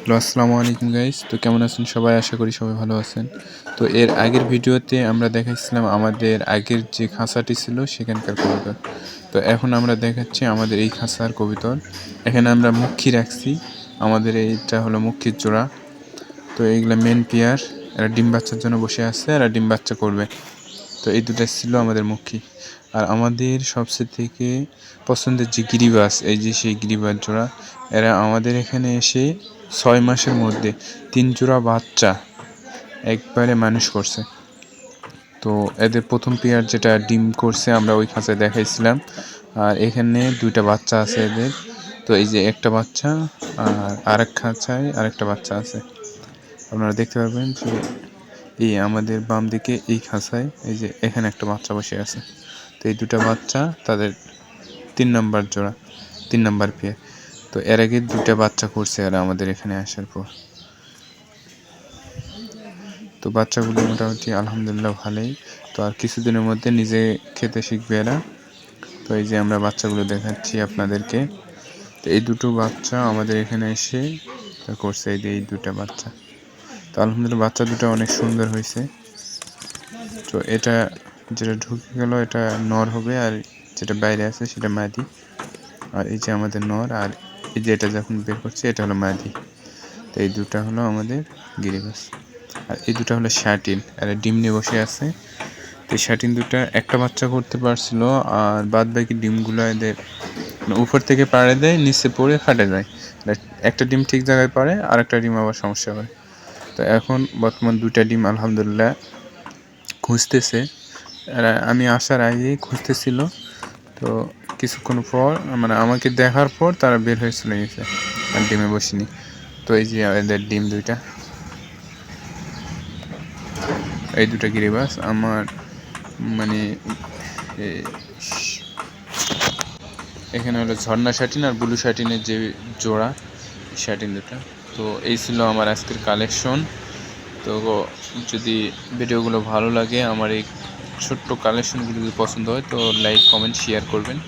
Hello, আসসালামু আলাইকুম guys. তো কেমন আছেন সবাই? আশা করি সবাই ভালো আছেন। তো এর আগের ভিডিওতে আমরা দেখাচ্ছিলাম আমাদের আগের যে খাঁচাটি ছিল সেখানকার কবুতর। তো এখন আমরা দেখাচ্ছি আমাদের এই খাঁচার কবুতর। এখানে আমরা মুখী রাখছি। আমাদের এইটা হলো মুখীর জোড়া। তো এইগুলা মেন পেয়ার। এরা ডিম বাচ্চার জন্য বসে আছে, এরা ডিম বাচ্চা করবে। তো এই দুটা ছিল আমাদের মুখী। আর আমাদের সবচেয়ে থেকে পছন্দের যে গিরিবাজ, এই যে সেই গিরিবাজ জোড়া, এরা আমাদের এখানে এসে 6 মাসের মধ্যে 3 জোড়া বাচ্চা একবারে মানুষ করছে। তো এদের প্রথম পেয়ার যেটা ডিম করছে আমরা ওই খাঁচায় দেখাইছিলাম। আর এখানে 2টা বাচ্চা আছে এদের। তো এই যে একটা বাচ্চা, আর আরেক খাঁচায় আরেকটা বাচ্চা আছে। আপনারা দেখতে পারবেন যে এই আমাদের বাম দিকে এই খাঁচায় এই যে এখানে একটা বাচ্চা বসে আছে। তো এই 2টা বাচ্চা তাদের 3 নাম্বার জোড়া, 3 নাম্বার পেয়ার। তো এর আগে 2টা বাচ্চা করছে এরা আমাদের এখানে আসার পর। তো বাচ্চাগুলো মোটামুটি আলহামদুলিল্লাহ ভালোই। তো আর কিছুদিনের মধ্যে নিজে খেতে শিখবে এরা। তো এই যে আমরা বাচ্চাগুলো দেখাচ্ছি আপনাদেরকে। তো এই 2টো বাচ্চা আমাদের এখানে এসে করছে, এই যে এই 2টা বাচ্চা। তো আলহামদুলিল্লাহ বাচ্চা 2টা অনেক সুন্দর হয়েছে। তো এটা যেটা ঢুকে গেল এটা নর হবে, আর যেটা বাইরে আছে সেটা মাদি। আর এই যে আমাদের নর, আর এই যে এটা যখন বের করছে এটা হলো মাদি। তো এই 2টা হলো আমাদের গিরিবাজ। আর এই 2টা হলো শাটিন, এরা ডিম নিয়ে বসে আছে। তো এই শাটিন 2টা একটা বাচ্চা করতে পারছিল, আর বাদ বাকি ডিমগুলো এদের উপর থেকে পাড়ে দেয়, নিচে পড়ে ফাটে যায়। একটা ডিম ঠিক জায়গায় পারে, আর একটা ডিম আবার সমস্যা হয়। তো এখন বর্তমান 2টা ডিম আলহামদুলিল্লাহ খুঁজতেছে। আমি আসার আগেই খুঁজতেছিল। তো কিছুক্ষণ পর মানে আমাকে দেখার পর তারা বের হয়ে চলে গেছে, আর ডিমে বসিনি। তো এই যে এদের ডিম 2টা, এই 2টা গিরিবাজ আমার মানে এখানে হলো ঝর্ণা শাটিন আর ব্লু শাটিনের যে জোড়া, শাটিন 2টা। তো এই ছিল আমার আজকের কালেকশন। তো যদি ভিডিওগুলো ভালো লাগে, আমার এই ছোট্ট কালেকশনগুলো যদি পছন্দ হয়, তো লাইক কমেন্ট শেয়ার করবেন।